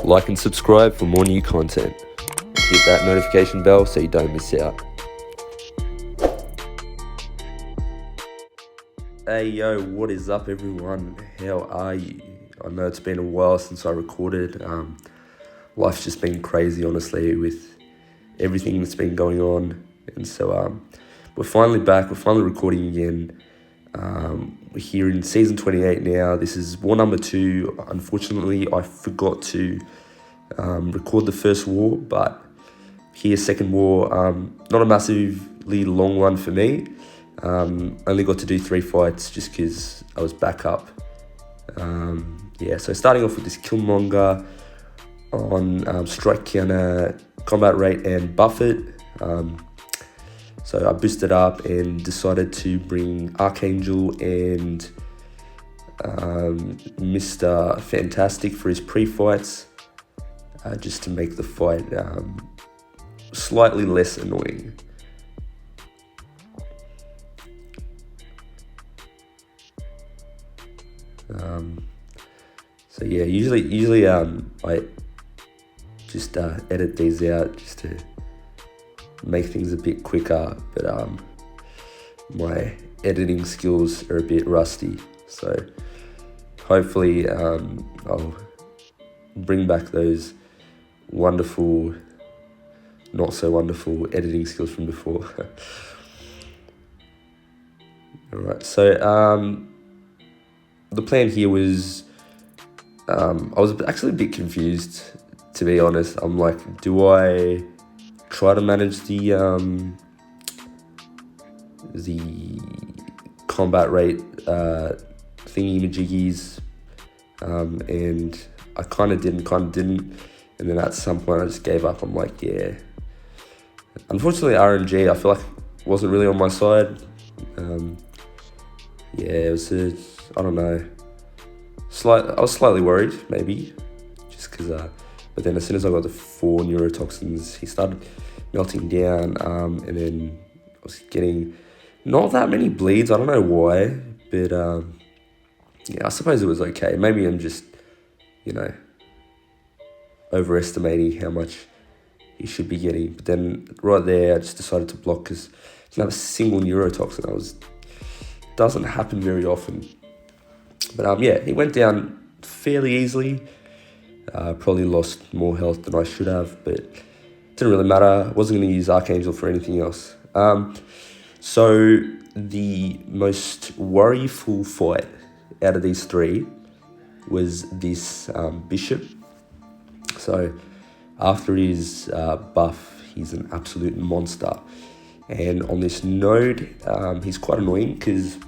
Like and subscribe for more new content. Hit that notification bell so you don't miss out. Hey yo, what is up everyone? How are you? I know it's been a while since I recorded. Life's just been crazy, honestly, with everything that's been going on. And so we're finally back, we're finally recording again. We're here in season 28 now. This is war number 2. Unfortunately, I forgot to record the first war, but here's second war. Not a massively long one for me. Only got to do 3 fights just because I was back up. So starting off with this killmonger on strike counter, combat rate and buff it. So I boosted up and decided to bring Archangel and Mr. Fantastic for his pre-fights, just to make the fight slightly less annoying. Usually I just edit these out just to make things a bit quicker, but my editing skills are a bit rusty, so hopefully I'll bring back those wonderful, not so wonderful editing skills from before. Alright, so the plan here was, I was actually a bit confused, to be honest. I'm like, do I try to manage the combat rate thingy-majiggies, and I kind of didn't, and then at some point I just gave up. I'm like, yeah. Unfortunately, RNG, I feel like wasn't really on my side. It was I don't know. I was slightly worried, maybe, just because. But then as soon as I got the 4 neurotoxins, he started melting down, and then I was getting not that many bleeds. I don't know why, but I suppose it was okay. Maybe I'm just, overestimating how much he should be getting. But then right there, I just decided to block because I didn't have a single neurotoxin. Doesn't happen very often. But he went down fairly easily. Probably lost more health than I should have, but it didn't really matter. I wasn't going to use Archangel for anything else. So the most worryful fight out of these 3 was this Bishop. So after his buff, he's an absolute monster. And on this node, he's quite annoying because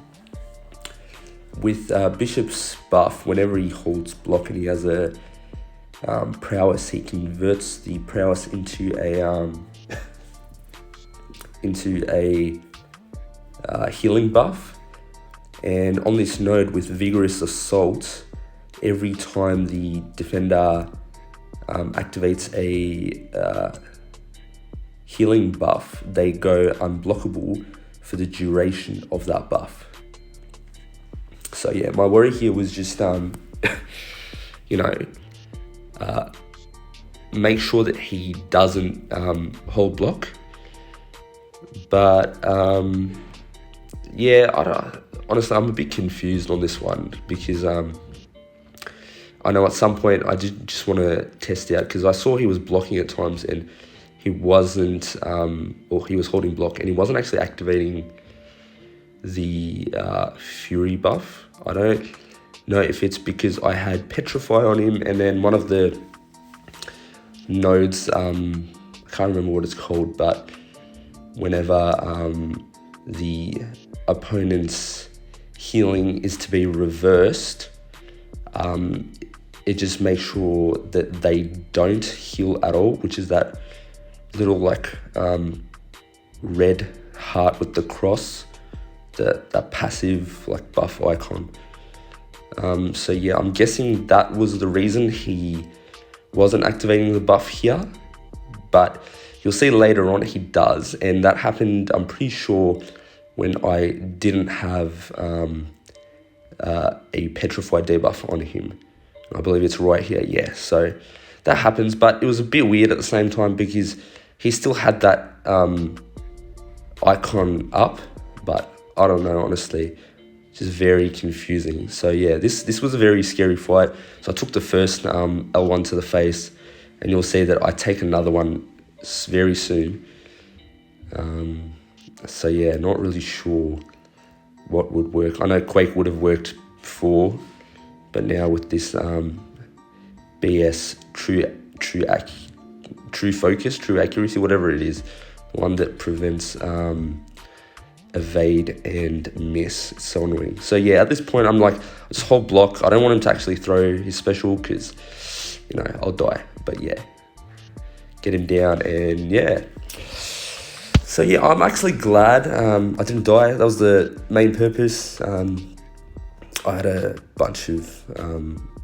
with Bishop's buff, whenever he holds block and he has a prowess, he converts the prowess into a healing buff. And on this node with vigorous assault, every time the defender activates a healing buff, they go unblockable for the duration of that buff. So my worry here was just make sure that he doesn't hold block. But honestly, I'm a bit confused on this one because I know at some point I did just want to test out, because I saw he was blocking at times and he wasn't, or he was holding block and he wasn't actually activating the Fury buff. I don't know if it's because I had Petrify on him, and then one of the nodes, I can't remember what it's called, but whenever the opponent's healing is to be reversed, it just makes sure that they don't heal at all, which is that little red heart with the cross, that passive buff icon. I'm guessing that was the reason he wasn't activating the buff here, but you'll see later on he does, and that happened, I'm pretty sure, when I didn't have a petrified debuff on him. I believe it's right here, yeah. So that happens. But it was a bit weird at the same time because he still had that icon up, but I don't know, honestly, just very confusing. So yeah, this was a very scary fight. So I took the first L1 to the face, and you'll see that I take another one very soon. So yeah, not really sure what would work. I know Quake would have worked before, but now with this BS true focus, true accuracy, whatever it is, one that prevents evade and miss. It's so annoying. So yeah, at this point I'm like, this whole block, I don't want him to actually throw his special because, you know, I'll die. But yeah, get him down, and yeah. So yeah, I'm actually glad I didn't die. That was the main purpose. I had a bunch of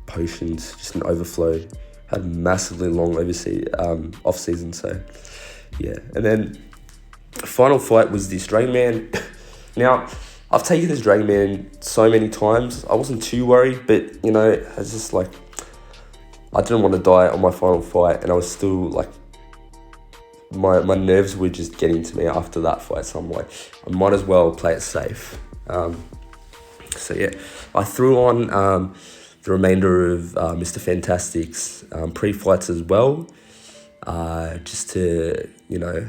potions, just an overflow. Had a massively long off season, so yeah. And then the final fight was this dragonman. Now, I've taken this dragonman so many times. I wasn't too worried, but you know, I was just like, I didn't want to die on my final fight, and I was still like, my nerves were just getting to me after that fight. So I'm like, I might as well play it safe. So yeah, I threw on the remainder of Mr. Fantastic's pre-fights as well, just to, you know,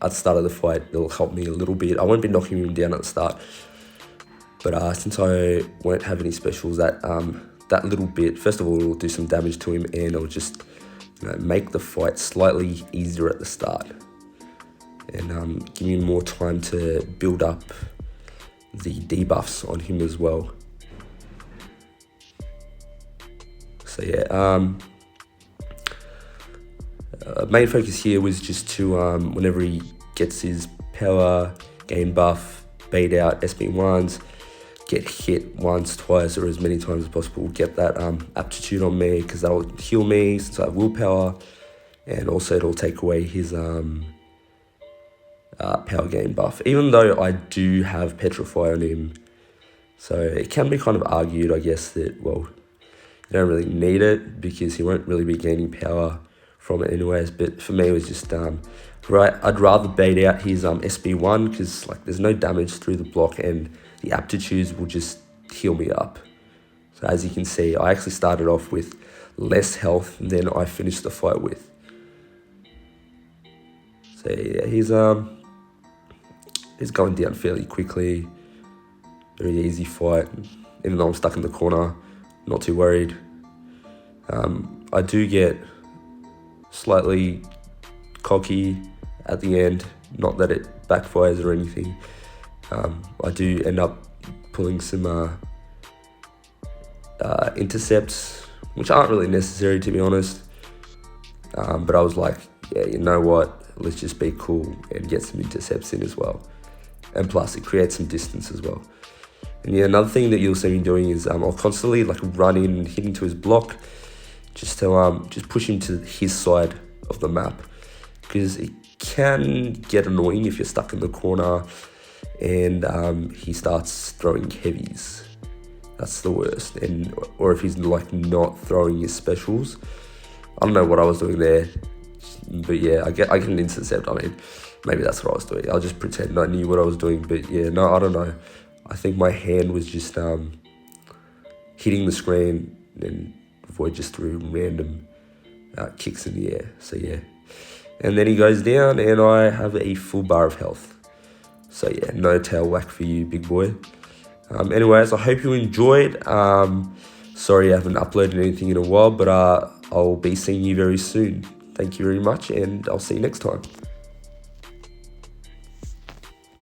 at the start of the fight, it'll help me a little bit. I won't be knocking him down at the start, but since I won't have any specials, that little bit, first of all, it'll do some damage to him, and it'll just, you know, make the fight slightly easier at the start, and give me more time to build up the debuffs on him as well. So yeah, main focus here was just to, whenever he gets his power, gain buff, bait out SB1s, get hit once, twice, or as many times as possible, get that aptitude on me, because that'll heal me since I have willpower, and also it'll take away his power gain buff, even though I do have Petrify on him. So it can be kind of argued, I guess, that, well, you don't really need it because he won't really be gaining power from it anyways. But for me, it was just, right, I'd rather bait out his SB1, because like there's no damage through the block, and the aptitudes will just heal me up. So as you can see, I actually started off with less health than I finished the fight with. So yeah, he's going down fairly quickly. Very easy fight. Even though I'm stuck in the corner, not too worried. I do get slightly cocky at the end. Not that it backfires or anything. I do end up pulling some intercepts, which aren't really necessary, to be honest. But I was like, yeah, you know what? Let's just be cool and get some intercepts in as well. And plus, it creates some distance as well. And yeah, another thing that you'll see me doing is I'll constantly like run in and hit into his block, just to just push him to his side of the map, because it can get annoying if you're stuck in the corner and he starts throwing heavies. That's the worst. And or if he's like not throwing his specials. I don't know what I was doing there, but yeah, I get an intercept. I mean, maybe that's what I was doing. I'll just pretend I knew what I was doing, but yeah, no, I don't know. I think my hand was just hitting the screen, and Void just threw random kicks in the air. So yeah, and then he goes down, and I have a full bar of health. So yeah, no tail whack for you, big boy. Anyways, I hope you enjoyed. Sorry I haven't uploaded anything in a while, but I'll be seeing you very soon. Thank you very much, and I'll see you next time.